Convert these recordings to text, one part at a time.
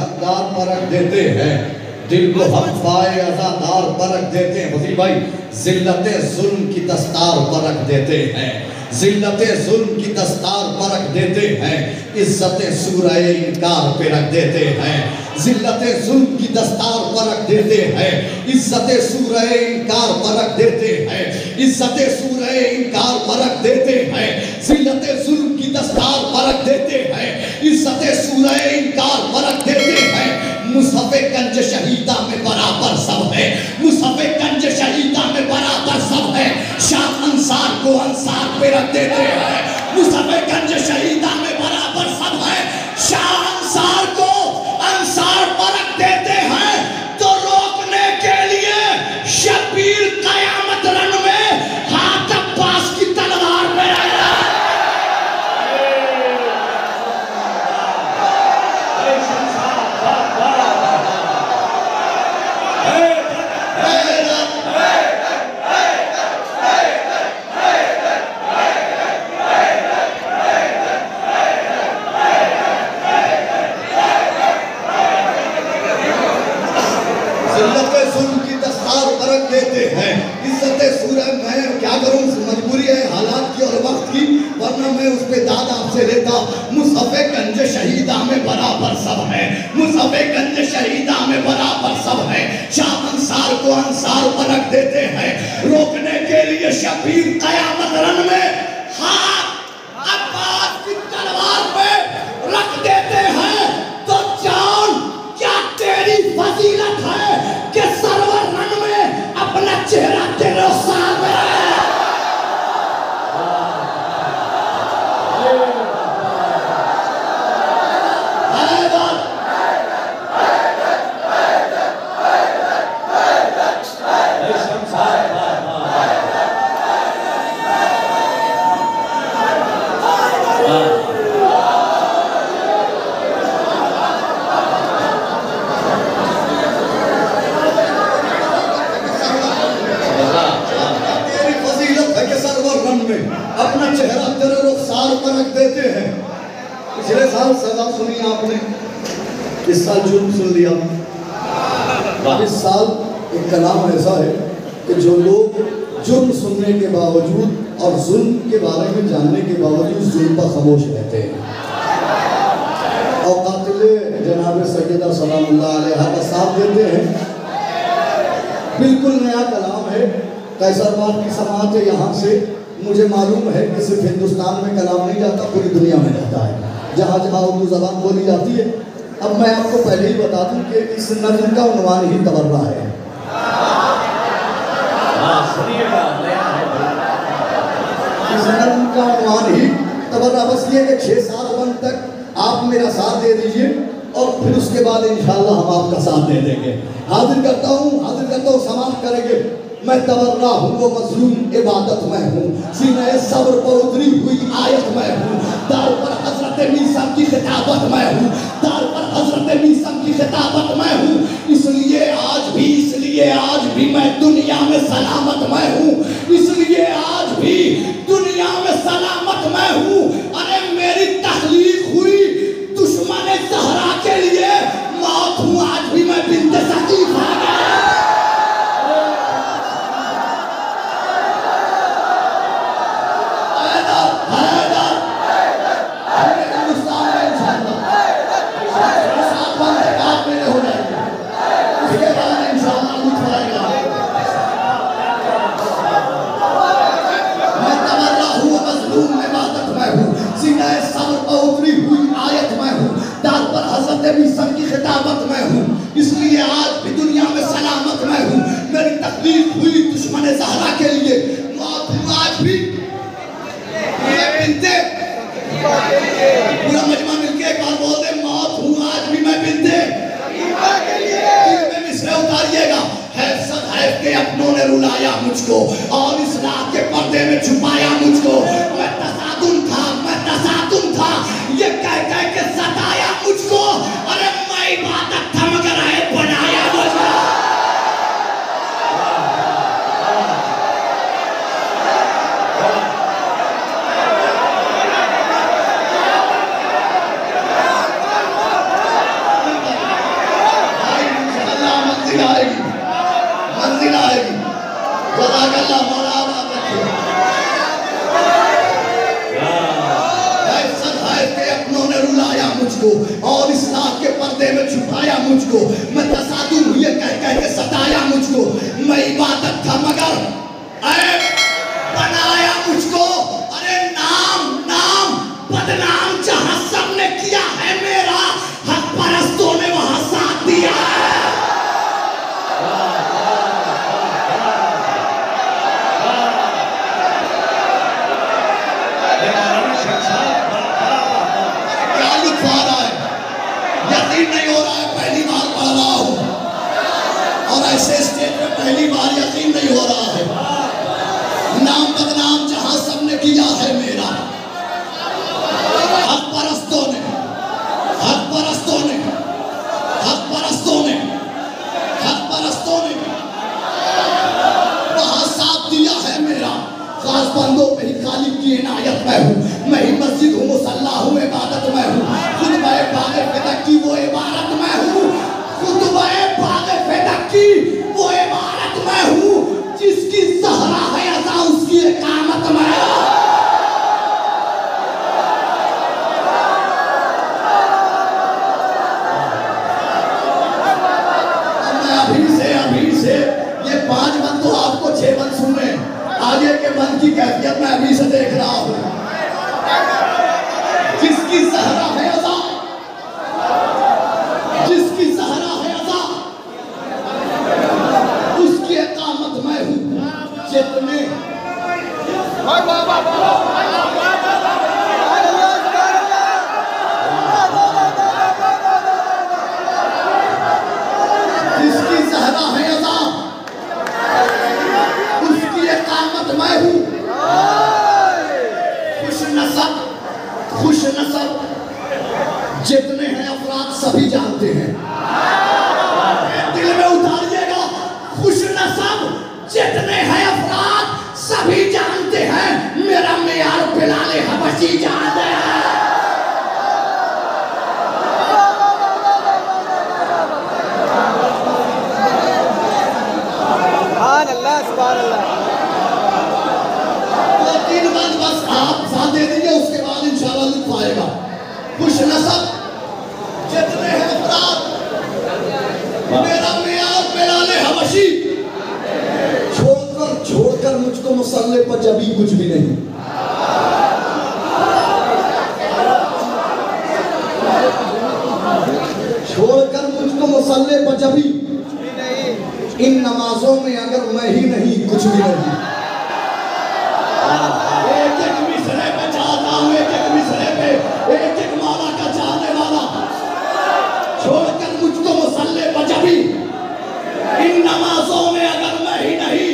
हकदार परख देते हैं, दिल को हक पाए अज़ादार परख देते हैं। वज़ीर भाई, ज़िल्लते ज़ुल्म की दस्तार परख देते हैं, ज़िल्लते ज़ुल्म की दस्तार परख देते हैं, इज़्ज़ते सूरह इनकार पे रख देते हैं। ज़िल्लते ज़ुल्म की दस्तार परख देते हैं, इज़्ज़ते सूरह इनकार परख देते हैं, इज़्ज़ते सूरह इनकार परख देते हैं। ज़िल्लते ज़ुल्म की दस्तार परख देते हैं, इज़्ज़ते सूरह इनकार परख देते हैं। मुसफ़े गंज शहीदा में बराबर सब है, मुसफ़े गंज शहीदा में बराबर सब है। शाह अंसार को अंसार पे रख देते हैं, मुसफ़े गंज शहीदा में बराबर सब है। शाह अंसार को अंसार पर रख देते हैं, तो रोकने के लिए शबीर कयामत रन में हाथ अब्बास की तलवार पे रहा। देते हैं, इज्जत सूरह मैं क्या करूं, मजबूरी है हालात की और वक्त की, वरना मैं उस पे दाद आपसे लेता। मुसफ़े गंज शहीदा में बराबर सब है, मुसफ़े गंज शहीदा में बराबर सब है। शाह अंसार को अंसार पर रख देते हैं, रोकने के लिए शबीर कयामत रन में हाथ अब्बास की तलवार पे रख देते हैं। तो जान क्या तेरी फजीलत है कि सरवर रन में अपना चेहरा तेरे सामने अपना चेहरा तेरे रुखसार पर रख देते हैं। पिछले साल सजा सुनी आपने, इस साल जुर्म सुन लिया। इस साल एक कलाम ऐसा है कि जो लोग जुर्म सुनने के बावजूद और जुल्म के बारे में जानने के बावजूद जुल्म पर खामोश रहते हैं। और कातिले जनाब सैयदा सलामुल्लाह अलैहा का साथ देते हैं। बिल्कुल नया कलाम है, कैसरबाग की समात है। यहाँ से मुझे मालूम है कि सिर्फ हिंदुस्तान में कलाम नहीं जाता, पूरी दुनिया में जाता है, जहाँ जहाँ उर्दू ज़बान बोली जाती है। अब मैं आपको पहले ही बता दूं कि इस नज़्म का उन्वान ही तबर्रा है। इस नज़्म का उन्वान ही तबर्रा। बस ये कि 6 साल तक आप मेरा साथ दे दीजिए और फिर उसके बाद इंशाअल्लाह हम आपका साथ दे देंगे। हाजिर करता हूँ, समाप्त करेंगे। मैं तबर्रा हूँ वो मज़लूम इबादत में हूँ, सीने सब्र पर उतरी हुई आयत में हूँ, दार पर हज़रत मीसम की खिताबत में हूँ, दार पर हज़रत मीसम की खिताबत में हूँ। इसलिए आज भी मैं दुनिया में सलामत में हूँ, इसलिए आज भी दुनिया में सलामत में हूँ। अरे मेरी तख्लीक हुई दुश्मन ज़हरा के लिए, मौत हूँ आज भी मैं बिन्ते सकीफ़ आ गया। मीसम की खिताबत में हूँ, इसलिए आज भी दुनिया में सलामत में हूँ। मेरी तकलीफ हुई दुश्मन ज़हरा के लिए, मौत हूँ आज भी मैं बिन्ते। पूरा मजमा मिलके एक बार बोल दे, मौत हूँ आज भी मैं बिन्ते। में मिसरे उतारिएगा। हैफ के अपनों ने रुलाया मुझको और इस्लाह के पर्दे में छुपाया मुझको। मैं तसादुम था, ये कह के सताया मुझको। अरे मैं इबादत था मगर आए बनाया मुझको। मंजिल आएगी। जज़ाकल्लाह मौला आबाद रखे। अपनों ने रुलाया मुझको और इस्लाम के पर्दे में छुपाया मुझको। मैं तसादुम ये कह कह के सताया मुझको। मैं इबादत था मगर बनाया मुझको। अरे नाम नाम बदनाम जहां सबने किया है मेरा, हक परस्तों ने वहां साथ दिया है। नहीं हो रहा है, पहली बार पढ़ रहा हूं और ऐसे स्टेज पे पहली बार यकीन नहीं हो रहा है। नाम बदनाम जहां सबने किया है मेरा, हक परस्तों ने, हक परस्तों ने, हक परस्तों ने, हक परस्तों ने वहां साथ दिया है मेरा। खास बंदों पे ही खालिक की इनायत मैं हूँ। मैं ही मस्जिद हूँ, मुसल्ला हूँ, इबादत मैं हूँ। खुद मैं बागे फिदक की वो इबारत मैं हूँ। खुद मैं बागे फिदक की वो इबारत मैं हूँ। जिसकी सहरा है अज़ा उसकी इकामत मैं हूँ। अभी से ये 5 बंद तो आपको 6 बंद सुनने, आगे के बंद की कैफियत मैं अभी से देख रहा हूं। जिसकी सहरा है अज़ा, जिसकी सहरा है अज़ा उसकी इकामत मैं हूं। जितने जिसकी सहरा है अज़ा उसकी इकामत मैं हूं। खुश नसब जितने हैं अफराद सभी जानते हैं। दिल में उतारिएगा, खुश नसब जितने हैं अफराद सभी जानते हैं। मेरा मेयार बिलाले हबशी जानते हैं। बस आप साथ दे दीजिए, उसके बाद इंशाल्लाह लुत्फ आएगा। खुश नसब जितने हैं अफराद, मेरा मियार बिलाले हबशी छोड़कर मुझको मुसल्ले पर जबी कुछ भी नहीं। छोड़कर मुझको मुसल्ले पर जबी, इन नमाजों में अगर मैं ही नहीं कुछ भी नहीं। एक एक मिसरे पे चाहता हूँ, एक एक मिसरे पे एक एक मौला का चाहने वाला। छोड़कर मुझको मुसल्ले पर जबी, इन नमाजों में अगर मैं ही नहीं।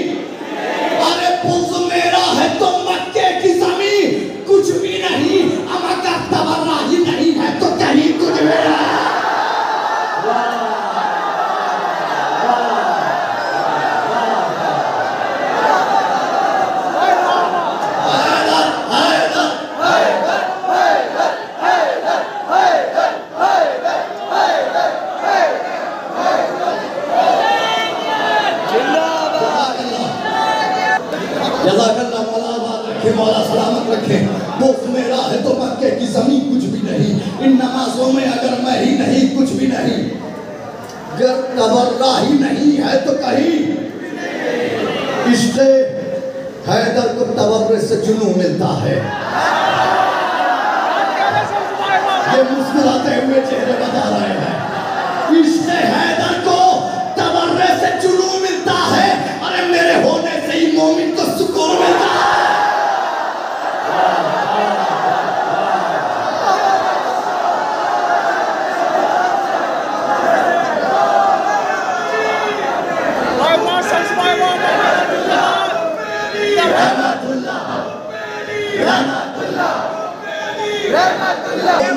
अरे पुज़ मेरा है तो मक्के की ज़मीन कुछ भी नहीं। अमका तबर्रा ही नहीं है तो कहीं कुछ भी नहीं। मौला सलामत रखे। दोस्त मेरा है तो मक्के की जमीन कुछ भी नहीं। इन नमाजों में अगर मैं ही नहीं कुछ भी नहीं। अगर तबर्रा ही नहीं है तो कहीं। इश्क़े हैदर को तबर्रे से जुनून मिलता है। ये मुस्कुराते हुए चेहरे बता रहे हैं। इश्क़े हैदर को तबर्रे से जुनून मिलता है। अरे मेरे होने से ही मोमिन को सुकून मिलता है।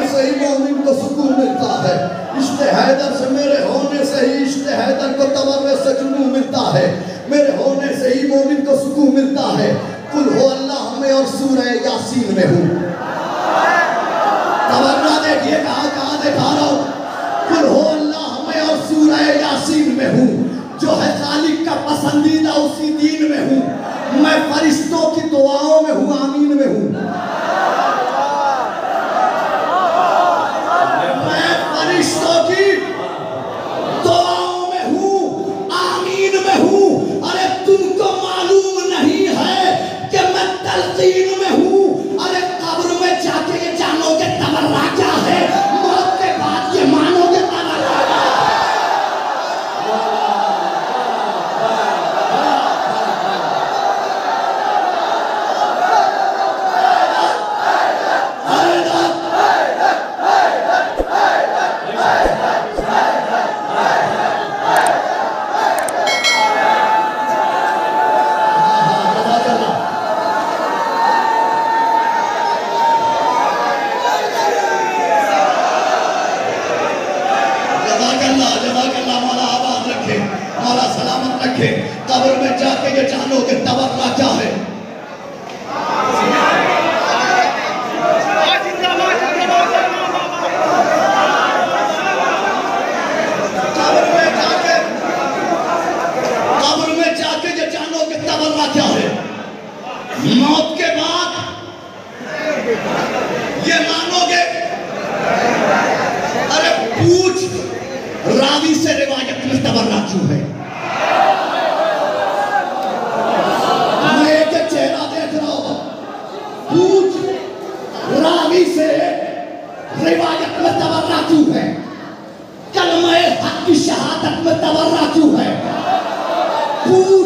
से ही मोमिन को सुकून मिलता है। इश्क़े हैदर से मेरे होने से ही इश्क़े हैदर को तबर्रे से जुनून मिलता है। मेरे होने से ही मोमिन को सुकून मिलता है। कुल हो अल्लाह में और सूरह यासीन में हूँ। तबर्रा देखिए कहाँ कहाँ दिखा रहा हूँ। कुल हो अल्लाह में और सूरह यासीन में हूँ। जो है खालिक का पसंदीदा उसी दीन में हूँ। मैं फरिश्तों की दुआओं में हूँ, आमीन में हूँ। मैं फरिश्तों की दुआओं में हूँ, आमीन में हूँ। अरे तुमको मालूम नहीं है कि मैं तलकीन में हूँ। अरे कब्र में जाके ये जानोगे तबर्रा क्या है, मौत के बाद ये मानोगे तबर्रा क्या है। मौला सलामत रखे। कब्र में जाके ये जानोगे तबर्रा क्या है। कब्र में जाके ये जानोगे तबर्रा क्या है। मौत के बाद ये मानोगे। अरे पूछ रावी से रिवायत में तबर्रा क्यों है। मैं एक चेहरा देख रहा हूं, पूछ रावी से रिवायत में तबर्रा क्यों है। कलमे हक की शहादत में तबर्रा क्यों है। पूछ